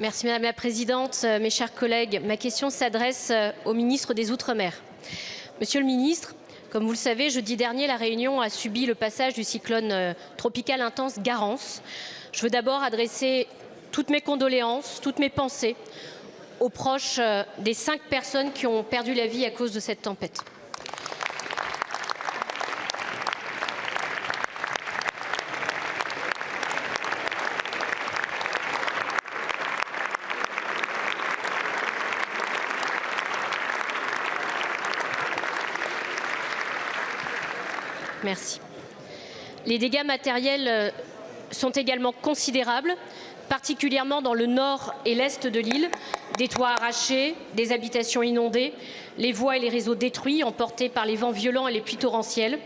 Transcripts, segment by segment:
Merci Madame la Présidente. Mes chers collègues, ma question s'adresse au ministre des Outre-mer. Monsieur le ministre, comme vous le savez, jeudi dernier, la Réunion a subi le passage du cyclone tropical intense Garance. Je veux d'abord adresser toutes mes condoléances, toutes mes pensées aux proches des 5 personnes qui ont perdu la vie à cause de cette tempête. Merci. Les dégâts matériels sont également considérables, particulièrement dans le nord et l'est de l'île. Des toits arrachés, des habitations inondées, les voies et les réseaux détruits, emportés par les vents violents et les pluies torrentielles.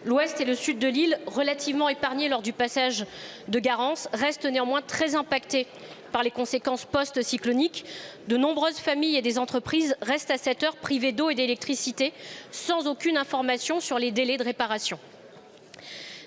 L'ouest et le sud de l'île, relativement épargnés lors du passage de Garance, restent néanmoins très impactés par les conséquences post-cycloniques. De nombreuses familles et des entreprises restent à cette heure privées d'eau et d'électricité, sans aucune information sur les délais de réparation.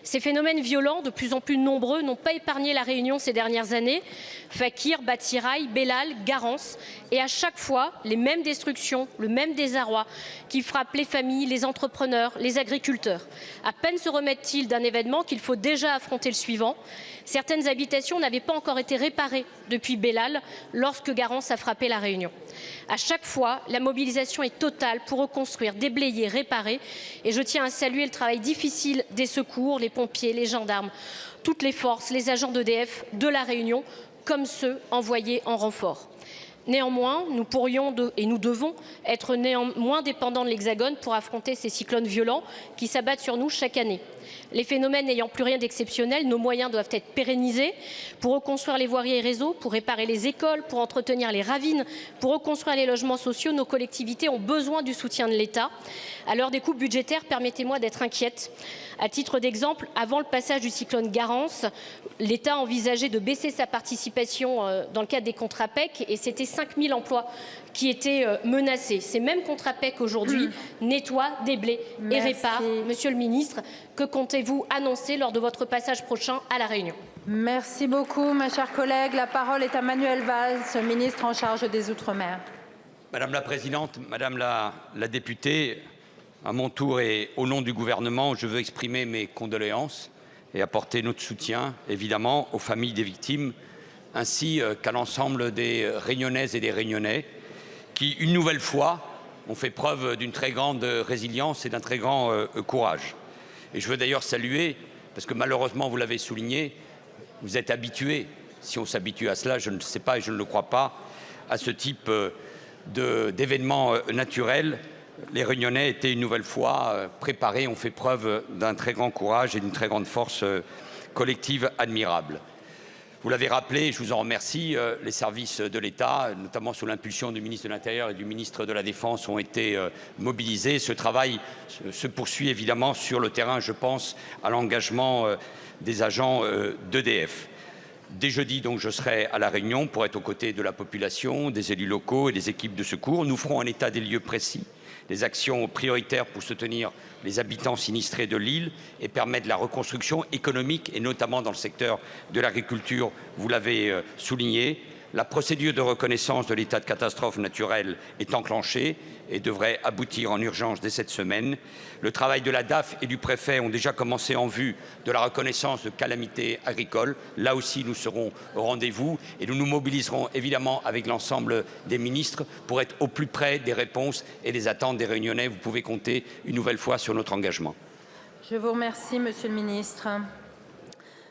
Ces phénomènes violents, de plus en plus nombreux, n'ont pas épargné la Réunion ces dernières années. Fakir, Batsiraï, Belal, Garance. Et à chaque fois, les mêmes destructions, le même désarroi qui frappe les familles, les entrepreneurs, les agriculteurs. À peine se remettent-ils d'un événement qu'il faut déjà affronter le suivant. Certaines habitations n'avaient pas encore été réparées depuis Belal lorsque Garance a frappé la Réunion. À chaque fois, la mobilisation est totale pour reconstruire, déblayer, réparer. Et je tiens à saluer le travail difficile des secours, les pompiers, les gendarmes, toutes les forces, les agents d'EDF de la Réunion, comme ceux envoyés en renfort. Néanmoins, nous pourrions et nous devons être moins dépendants de l'Hexagone pour affronter ces cyclones violents qui s'abattent sur nous chaque année. Les phénomènes n'ayant plus rien d'exceptionnel, nos moyens doivent être pérennisés pour reconstruire les voiries et réseaux, pour réparer les écoles, pour entretenir les ravines, pour reconstruire les logements sociaux. Nos collectivités ont besoin du soutien de l'État. À l'heure des coupes budgétaires, permettez-moi d'être inquiète. À titre d'exemple, avant le passage du cyclone Garance, l'État envisageait de baisser sa participation dans le cadre des contrats PEC et c'était 5 000 emplois qui étaient menacés. Ces mêmes contrats PEC aujourd'hui nettoient, déblaient et réparent. Monsieur le ministre, que comptez-vous annoncer lors de votre passage prochain à La Réunion? Merci beaucoup, ma chère collègue. La parole est à Manuel Valls, ministre en charge des Outre-mer. Madame la Présidente, Madame la députée, à mon tour et au nom du gouvernement, je veux exprimer mes condoléances et apporter notre soutien, évidemment, aux familles des victimes, ainsi qu'à l'ensemble des Réunionnaises et des Réunionnais, qui, une nouvelle fois, ont fait preuve d'une très grande résilience et d'un très grand courage. Et je veux d'ailleurs saluer, parce que malheureusement, vous l'avez souligné, vous êtes habitués, si on s'habitue à cela, je ne sais pas et je ne le crois pas, à ce type d'événements naturels. Les Réunionnais étaient une nouvelle fois préparés, ont fait preuve d'un très grand courage et d'une très grande force collective admirable. Vous l'avez rappelé, je vous en remercie, les services de l'État, notamment sous l'impulsion du ministre de l'Intérieur et du ministre de la Défense, ont été mobilisés. Ce travail se poursuit évidemment sur le terrain, je pense à l'engagement des agents d'EDF. Dès jeudi, donc, je serai à La Réunion pour être aux côtés de la population, des élus locaux et des équipes de secours. Nous ferons un état des lieux précis, des actions prioritaires pour soutenir les habitants sinistrés de l'île et permettre la reconstruction économique et notamment dans le secteur de l'agriculture, vous l'avez souligné. La procédure de reconnaissance de l'état de catastrophe naturelle est enclenchée et devrait aboutir en urgence dès cette semaine. Le travail de la DAF et du préfet ont déjà commencé en vue de la reconnaissance de calamités agricoles. Là aussi, nous serons au rendez-vous et nous nous mobiliserons évidemment avec l'ensemble des ministres pour être au plus près des réponses et des attentes des Réunionnais. Vous pouvez compter une nouvelle fois sur notre engagement. Je vous remercie, Monsieur le ministre.